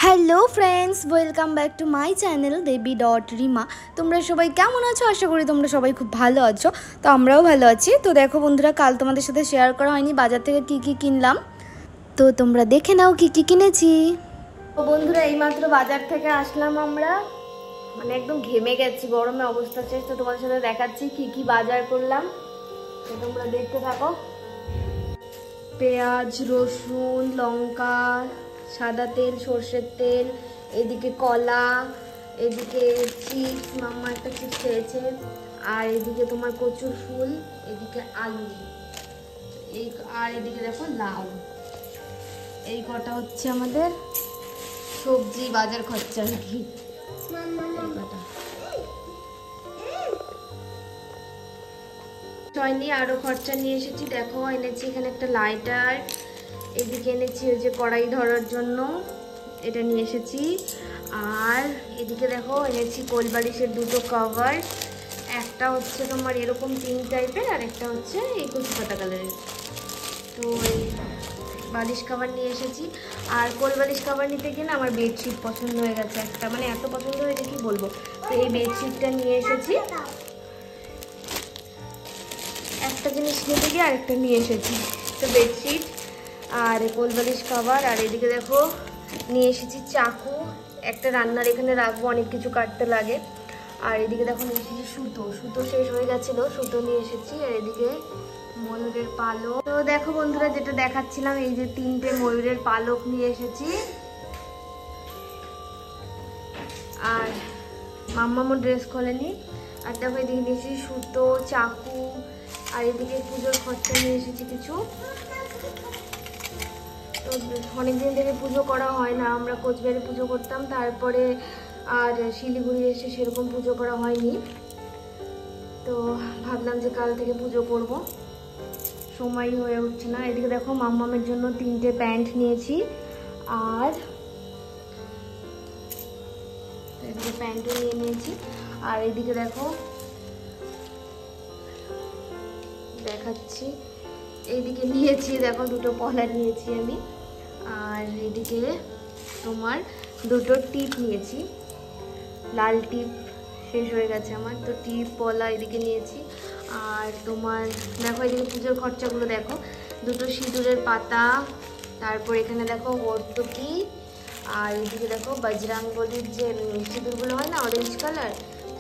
Hello friends, welcome back to my channel দেবী.রিমা। তোমরা সবাই কেমন আছো? আশা করি তোমরা সবাই খুব ভালো আছো। তো আমরাও ভালো আছি। তো দেখো বন্ধুরা, কাল তোমাদের সাথে শেয়ার করা হয়নি বাজার থেকে কি কিনলাম, তো তোমরা দেখে নাও কি কিনেছি। তো বন্ধুরা, এইমাত্র বাজার থেকে আসলাম আমরা, মানে একদম ঘেমে গেছি, গরমে অবস্থা শেষ। তো তোমাদের সাথে দেখাচ্ছি কি বাজার করলাম, তো তোমরা দেখতে থাকো। পেঁয়াজ, রসুন, লঙ্কা, সাদা তেল, সর্ষের তেল, এদিকে কলা, এদিকে চিপস, মাম্মা একটা চিপস খেয়েছে, আর এদিকে তোমার কচুর ফুল, এদিকে আলু, আর এদিকে দেখো লাউ। এই কটা হচ্ছে আমাদের সবজি বাজার খরচা নাকি। হয়নি, আরো খরচা নিয়ে এসেছি। দেখো এনেছি এখানে একটা লাইটার, এদিকে এনেছি ওই যে কড়াই ধরার জন্য, এটা নিয়ে এসেছি। আর এদিকে দেখো এনেছি কোলবালিশের দুটো কভার, একটা হচ্ছে তোমার এরকম পিঙ্ক টাইপের, আর একটা হচ্ছে এই কচি পাতা কালারের। তো এই বালিশ কভার নিয়ে এসেছি। আর কোলবালিশ কভার নিতে গিয়ে না আমার বেডশিট পছন্দ হয়ে গেছে একটা, মানে এত পছন্দ হয়েছে কি বলবো। তো এই বেডশিটটা নিয়ে এসেছি, একটা জিনিস নিতে গিয়ে আরেকটা নিয়ে এসেছি। তো বেডশিট আর কোলবালিশ কভার, আর এদিকে দেখো নিয়ে এসেছি চাকু, একটা রান্নার এখানে রাখবো, অনেক কিছু কাটতে লাগে। আর এদিকে দেখো নিয়ে এসেছি সুতো শেষ হয়ে গেছিলো, সুতো নিয়ে এসেছি। আর এদিকে ময়ূরের পালক। তো দেখো বন্ধুরা, যেটা দেখাচ্ছিলাম, এই যে 3টে ময়ূরের পালক নিয়ে এসেছি। আর মাম্মামও ড্রেস খোলেনি। আর দেখো এদিকে নিয়ে এসেছি সুতো, চাকু, আর এদিকে পুজোর খরচা নিয়ে এসেছি কিছু। তো অনেকদিন থেকে পুজো করা হয় না, আমরা কোচবিহারে পুজো করতাম, তারপরে আর শিলিগুড়ি এসে সেরকম পুজো করা হয়নি। তো ভাবলাম যে কাল থেকে পুজো করব, সময় হয়ে উঠছে না। এদিকে দেখো মাম্মামের জন্য 3টে প্যান্ট নিয়েছি, আর এদিকে প্যান্টও নিয়ে নিয়েছি। আর এদিকে দেখো দেখাচ্ছি, এইদিকে নিয়েছি দেখো দুটো পলা নিয়েছি আমি। আর এদিকে তোমার দুটো টিপ নিয়েছি, লাল টিপ শেষ হয়ে গেছে আমার, তো টিপ পলা এদিকে নিয়েছি। আর তোমার দেখো এদিকে পুজোর খরচাগুলো দেখো, দুটো সিঁদুরের পাতা, তারপর এখানে দেখো ভর্তুকি, আর এদিকে দেখো বজরাঙ্গবলির যে সিঁদুরগুলো হয় না অরেঞ্জ কালার,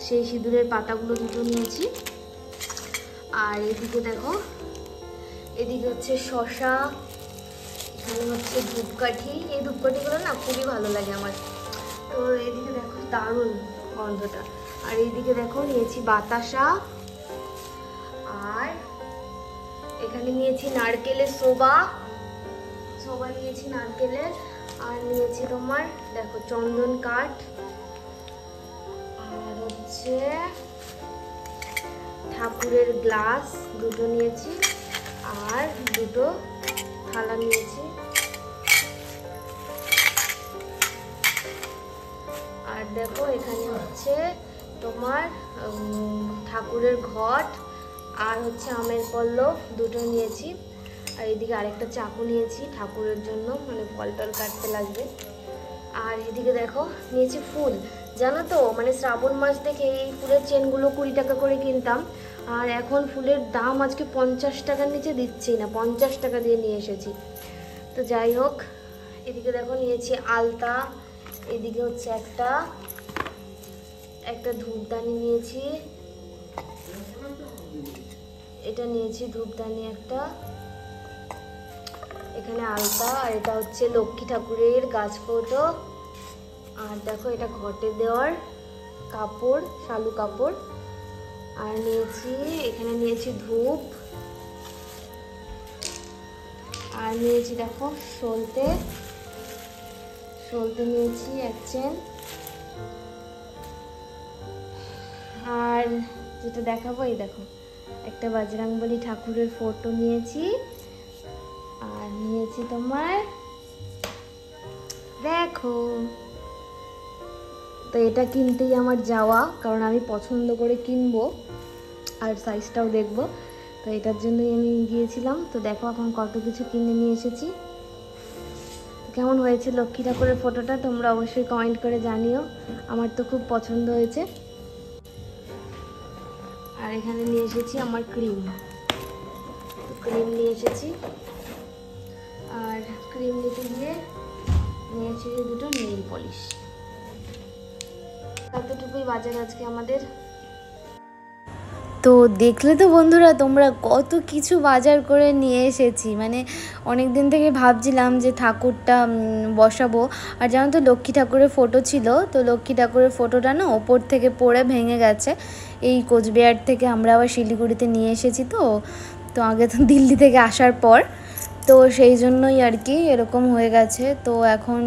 সেই সিঁদুরের পাতাগুলো দুটো নিয়েছি। আর এদিকে দেখো, এদিকে হচ্ছে শসা, এখানে হচ্ছে ধূপকাঠি, এই ধূপকাঠিগুলো না খুবই ভালো লাগে আমার। তো এদিকে দেখো দারুণ গন্ধটা। আর এইদিকে দেখো নিয়েছি বাতাসা, আর এখানে নিয়েছি নারকেলের সোবা নিয়েছি নারকেলের। আর নিয়েছি তোমার দেখো চন্দন কাঠ, আর হচ্ছে ঠাকুরের গ্লাস দুটো নিয়েছি, আর দুটো থালা নিয়েছি। আর দেখো এখানে হচ্ছে তোমার ঠাকুরের ঘট, আর হচ্ছে আমের পল্লব দুটো নিয়েছি। আর এদিকে আরেকটা চাকু নিয়েছি ঠাকুরের জন্য, মানে ফল টল কাটতে লাগবে। আর এদিকে দেখো নিয়েছি ফুল, জানো তো মানে শ্রাবণ মাস থেকে এই ফুলের চেনগুলো 20 টাকা করে কিনতাম, আর এখন ফুলের দাম আজকে 50 টাকার নিচে দিচ্ছেই না, 50 টাকা দিয়ে নিয়ে এসেছি। তো যাই হোক, এদিকে দেখো নিয়েছি আলতা, এদিকে হচ্ছে একটা ধূপদানি নিয়েছি, এটা নিয়েছি ধূপদানি একটা, এখানে আলতা, আর এটা হচ্ছে লক্ষ্মী ঠাকুরের গাছ ফটো। আর দেখো এটা ঘটে দেওয়ার কাপড়, শালু কাপড়। আর নিয়েছি এখানে নিয়েছি ধূপ, আর নিয়েছি দেখো সলতে নিয়েছি এক চেন। আর যেটা দেখাবো, এই দেখো একটা বজরংবলী ঠাকুরের ফটো নিয়েছি। আর নিয়েছি তোমার দেখো, তো এটা কিনতেই আমার যাওয়া, কারণ আমি পছন্দ করে কিনবো আর সাইজটাও দেখবো, তো এটার জন্যই আমি গিয়েছিলাম। তো দেখো এখন কত কিছু কিনে নিয়ে এসেছি, কেমন হয়েছে লক্ষ্মী ঠাকুরের ফটোটা তোমরা অবশ্যই কমেন্ট করে জানিও। আমার তো খুব পছন্দ হয়েছে। আর এখানে নিয়ে এসেছি আমার ক্রিম নিয়ে এসেছি। আর ক্রিম নিতে গিয়ে নিয়েছি দুটো নেইল পলিশ। এতটুকুই বাজার আজকে আমাদের। তো দেখলে তো বন্ধুরা তোমরা কত কিছু বাজার করে নিয়ে এসেছি। মানে অনেক দিন থেকে ভাবছিলাম যে ঠাকুরটা বসাবো। আর জানো তো লক্ষ্মী ঠাকুরের ফটো ছিল, তো লক্ষ্মী ঠাকুরের ফটোটা না ওপর থেকে পড়ে ভেঙে গেছে। এই কোচবিহার থেকে আমরা আবার শিলিগুড়িতে নিয়ে এসেছি। তো আগে তো দিল্লি থেকে আসার পর, তো সেই জন্যই আর কি এরকম হয়ে গেছে। তো এখন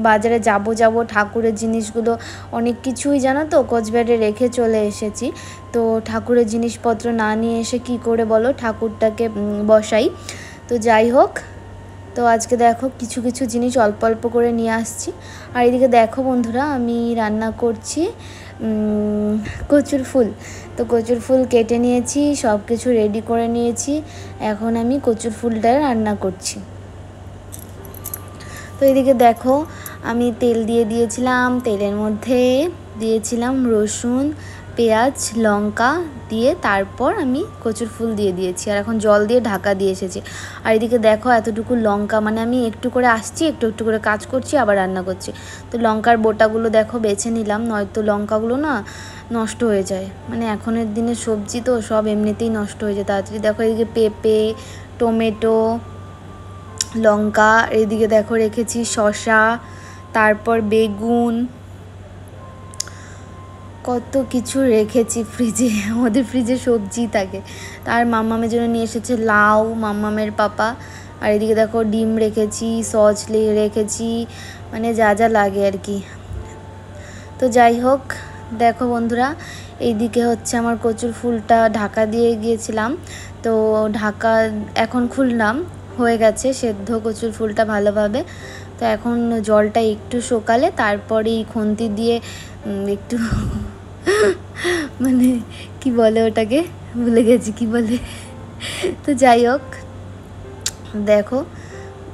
বাজারে যাব ঠাকুরের জিনিসগুলো অনেক কিছুই জানো তো কোচবিহারে রেখে চলে এসেছি। তো ঠাকুরের জিনিসপত্র না নিয়ে এসে কি করে বলো ঠাকুরটাকে বসাই। তো যাই হোক, তো আজকে দেখো কিছু কিছু জিনিস অল্প অল্প করে নিয়ে আসছি। আর এদিকে দেখো বন্ধুরা আমি রান্না করছি কচুর ফুল। তো কচুর ফুল কেটে নিয়েছি, সব কিছু রেডি করে নিয়েছি। এখন আমি কচুর ফুলটা রান্না করছি। তো এদিকে দেখো আমি তেল দিয়ে দিয়েছিলাম, তেলের মধ্যে দিয়েছিলাম রসুন, পেঁয়াজ, লঙ্কা দিয়ে তারপর আমি কচুর ফুল দিয়ে দিয়েছি। আর এখন জল দিয়ে ঢাকা দিয়ে এসেছি। আর এদিকে দেখো এতটুকু লঙ্কা, মানে আমি একটু করে আসছি, একটু একটু করে কাজ করছি, আবার রান্না করছি। তো লঙ্কার বোটাগুলো দেখো বেছে নিলাম, নয়তো লঙ্কাগুলো না নষ্ট হয়ে যায়। মানে এখনের দিনে সবজি তো সব এমনিতেই নষ্ট হয়ে যায় তাড়াতাড়ি। দেখো এদিকে পেঁপে, টমেটো, লঙ্কা, এদিকে দেখো রেখেছি শসা, তারপর বেগুন, কত কিছু রেখেছি ফ্রিজে। আমাদের ফ্রিজে সবজি থাকে। তার মাম্মামের জন্য নিয়ে এসেছে লাউ, মাম্মামের পাপা। আর এদিকে দেখো ডিম রেখেছি, সস রেখেছি, মানে যা যা লাগে আর কি। তো যাই হোক দেখো বন্ধুরা এইদিকে হচ্ছে আমার কচুর ফুলটা ঢাকা দিয়ে গিয়েছিলাম। তো ঢাকা এখন খুললাম, হয়ে গেছে সেদ্ধ কচুর ফুলটা ভালোভাবে। তো এখন জলটা একটু শুকালে তারপরে এই খুন্তি দিয়ে একটু মানে কি বলে ওটাকে, ভুলে গেছি কি বলে। তো যাই হোক দেখো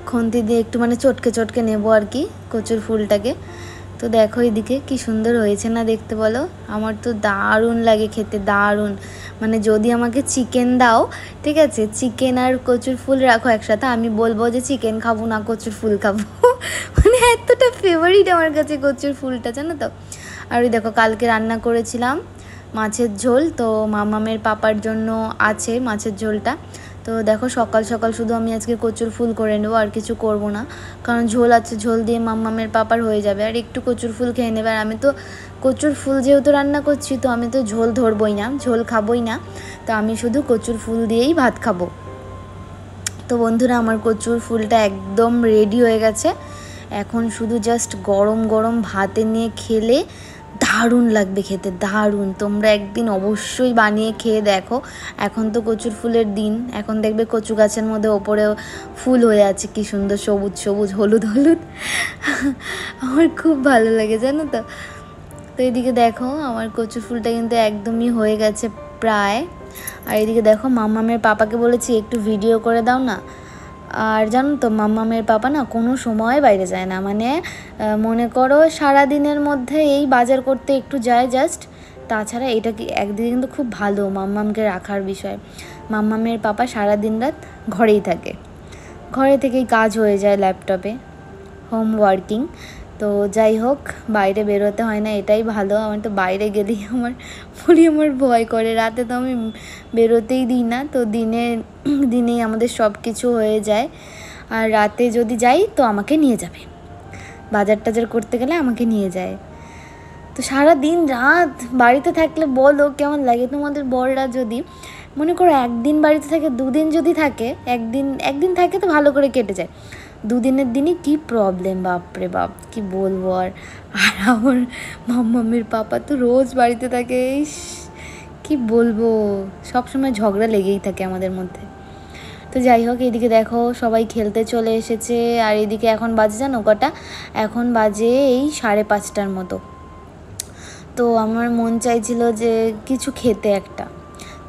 খুন্তি দিয়ে একটু মানে চটকে চটকে নেবো আর কি কচুর ফুলটাকে। তো দেখো এদিকে কি সুন্দর হয়েছে না দেখতে বলো। আমার তো দারুণ লাগে খেতে, দারুণ। মানে যদি আমাকে চিকেন দাও, ঠিক আছে, চিকেন আর কচুর ফুল রাখো একসাথে, আমি বলবো যে চিকেন খাবো না, কচুর ফুল খাবো। মানে এতটা ফেভারিট আমার কাছে কচুর ফুলটা, জানো তো। আর ওই দেখো কালকে রান্না করেছিলাম মাছের ঝোল, তো মামামের পাপার জন্য আছে মাছের ঝোলটা। তো দেখো সকাল সকাল শুধু আমি আজকে কচুর ফুল করে নেবো, আর কিছু করব না, কারণ ঝোল আছে, ঝোল দিয়ে মাম্মামের পাপার হয়ে যাবে। আর একটু কচুর ফুল খেয়ে নেবে। আর আমি তো কচুর ফুল যেহেতু রান্না করছি, তো আমি তো ঝোল ধরবই না, ঝোল খাবই না। তো আমি শুধু কচুর ফুল দিয়েই ভাত খাবো। তো বন্ধুরা আমার কচুর ফুলটা একদম রেডি হয়ে গেছে। এখন শুধু জাস্ট গরম গরম ভাতে নিয়ে খেলে দারুণ লাগবে খেতে, দারুণ। তোমরা একদিন অবশ্যই বানিয়ে খেয়ে দেখো। এখন তো কচুর ফুলের দিন, এখন দেখবে কচু গাছের মধ্যে ওপরে ফুল হয়ে আছে, কি সুন্দর সবুজ সবুজ, হলুদ হলুদ। আমার খুব ভালো লাগে জানো তো। তো এদিকে দেখো আমার কচুর ফুলটা কিন্তু একদমই হয়ে গেছে প্রায়। আর এদিকে দেখো মাম্মামের পাপাকে বলেছি একটু ভিডিও করে দাও না। আর জানো তো মাম্মামের পাপা না কোনো সময় বাইরে যায় না, মানে মনে করো সারাদিনের মধ্যে এই বাজার করতে একটু যায় জাস্ট। তাছাড়া এটা কি একদিকে কিন্তু খুব ভালো মাম্মামকে রাখার বিষয়। মাম্মামের পাপা সারাদিন রাত ঘরেই থাকে, ঘরে থেকেই কাজ হয়ে যায় ল্যাপটপে, হোম ওয়ার্কিং। তো যাই হোক বাইরে বেরোতে হয় না, এটাই ভালো। আমার তো বাইরে গেলেই আমার ভয় করে, রাতে তো আমি বেরোতেই দিই না। তো দিনেই আমাদের সব কিছু হয়ে যায়। আর রাতে যদি যাই তো আমাকে নিয়ে যাবে, বাজার টাজার করতে গেলে আমাকে নিয়ে যায়। তো সারা দিন রাত বাড়িতে থাকলে বলো কেমন লাগে তোমাদের বড়রা? যদি মনে করো একদিন বাড়িতে থাকে, দুদিন যদি থাকে, একদিন থাকে তো ভালো করে কেটে যায়, দুদিনের দিনই কি প্রবলেম, বাপরে বাপ কি বলবো। আর আমার মাম্মামের পাপা তো রোজ বাড়িতে থাকে, কি বলবো, সবসময় ঝগড়া লেগেই থাকে আমাদের মধ্যে। তো যাই হোক এদিকে দেখো সবাই খেলতে চলে এসেছে। আর এদিকে এখন বাজে জানো কটা? এখন বাজে এই 5:30টার মতো। তো আমার মন চাইছিল যে কিছু খেতে একটা।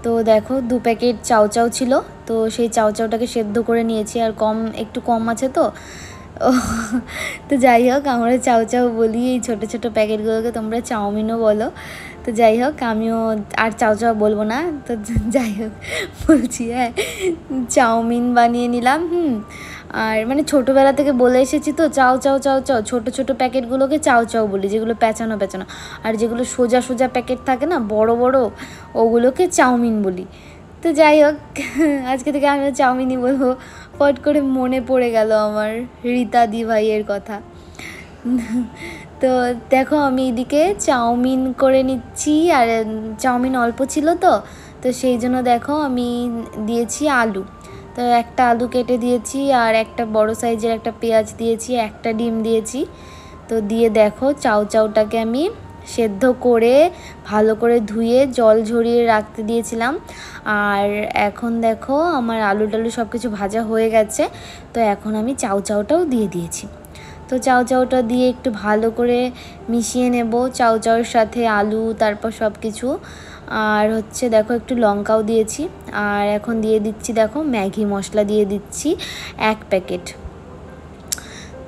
তো দেখো 2 প্যাকেট চাউ ছিল, তো সেই চাউটাকে সেদ্ধ করে নিয়েছি। আর একটু কম আছে, তো ও তো যাই হোক, আমরা চাউ চাউ বলি, এই ছোটো ছোটো প্যাকেটগুলোকে তোমরা চাউমিনও বলো। তো যাই হোক, আমিও আর চাউ চাউ বলবো না। তো যাই হোক বলছি, হ্যাঁ চাউমিন বানিয়ে নিলাম। আর মানে ছোটোবেলা থেকে বলে এসেছি তো, চাউ চাউ চাউ চাউ, ছোটো ছোটো প্যাকেটগুলোকে চাউ চাউ বলি, যেগুলো পেঁচানো পেঁচানো। আর যেগুলো সোজা সোজা প্যাকেট থাকে না, বড় বড়, ওগুলোকে চাউমিন বলি। তো যাই হোক, আজকে থেকে আমিও চাউমিনই বলবো। পট করে মনে পড়ে গেল আমার রীতা দি ভাইয়ের কথা। তো দেখো, আমি এদিকে চাউমিন করে নিচ্ছি, আর চাউমিন অল্প ছিল তো সেই জন্য দেখো আমি দিয়েছি আলু। তো একটা আলু কেটে দিয়েছি, আর একটা বড় সাইজের একটা পেঁয়াজ দিয়েছি, একটা ডিম দিয়েছি। তো দিয়ে দেখো চাউ চাউটাকে আমি সেদ্ধ করে ভালো করে ধুয়ে জল ঝরিয়ে রাখতে দিয়েছিলাম। আর এখন দেখো আমার আলু টালু সব কিছু ভাজা হয়ে গেছে। তো এখন আমি চাউ চাউটাও দিয়ে দিয়েছি। তো চাউ চাউটা দিয়ে একটু ভালো করে মিশিয়ে নেব চাউ চাউয়ের সাথে আলু, তারপর সব কিছু। আর হচ্ছে দেখো একটু লঙ্কাও দিয়েছি। আর এখন দিয়ে দিচ্ছি দেখো ম্যাগি মশলা দিয়ে দিচ্ছি 1 প্যাকেট।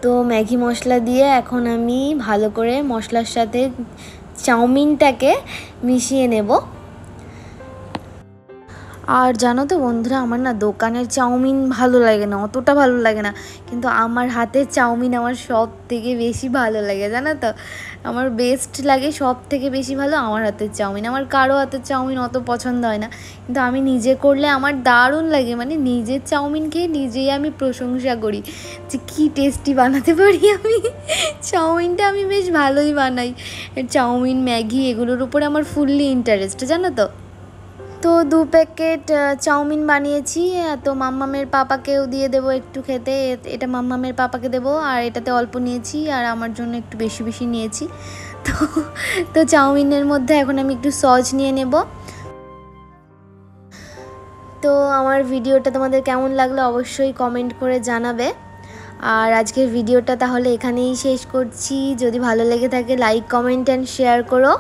তো ম্যাগি মশলা দিয়ে এখন আমি ভালো করে মশলার সাথে চাউমিনটাকে মিশিয়ে নেব। আর জানো তো বন্ধুরা, আমার না দোকানের চাউমিন ভালো লাগে না, অতটা ভালো লাগে না, কিন্তু আমার হাতের চাউমিন আমার সব থেকে বেশি ভালো লাগে, জানো তো। আমার বেস্ট লাগে, সব থেকে বেশি ভালো আমার হাতের চাউমিন। আমার কারো হাতের চাউমিন অত পছন্দ হয় না, কিন্তু আমি নিজে করলে আমার দারুণ লাগে। মানে নিজের চাউমিন খেয়ে নিজেই আমি প্রশংসা করি যে কী টেস্টি বানাতে পারি আমি। চাউমিনটা আমি বেশ ভালোই বানাই। চাউমিন, ম্যাগি এগুলোর উপরে আমার ফুললি ইন্টারেস্ট, জানো তো। তো 2 প্যাকেট চাউমিন বানিয়েছি। তো মাম্মামের পাপাকেও দিয়ে দেবো একটু খেতে। এটা মাম্মামের পাপাকে দেবো, আর এটাতে অল্প নিয়েছি, আর আমার জন্য একটু বেশি বেশি নিয়েছি। তো তো চাউমিনের মধ্যে এখন আমি একটু সস নিয়ে নেব। তো আমার ভিডিওটা তোমাদের কেমন লাগলো অবশ্যই কমেন্ট করে জানাবে। আর আজকের ভিডিওটা তাহলে এখানেই শেষ করছি। যদি ভালো লেগে থাকে লাইক, কমেন্ট অ্যান্ড শেয়ার করো।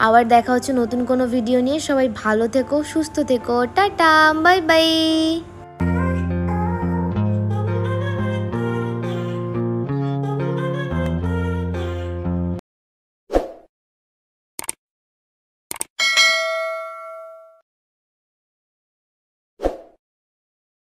আবার দেখা হচ্ছে নতুন কোনো ভিডিও নিয়ে। সবাই ভালো থেকো, সুস্থ থেকো, টাটা, বাই বাই।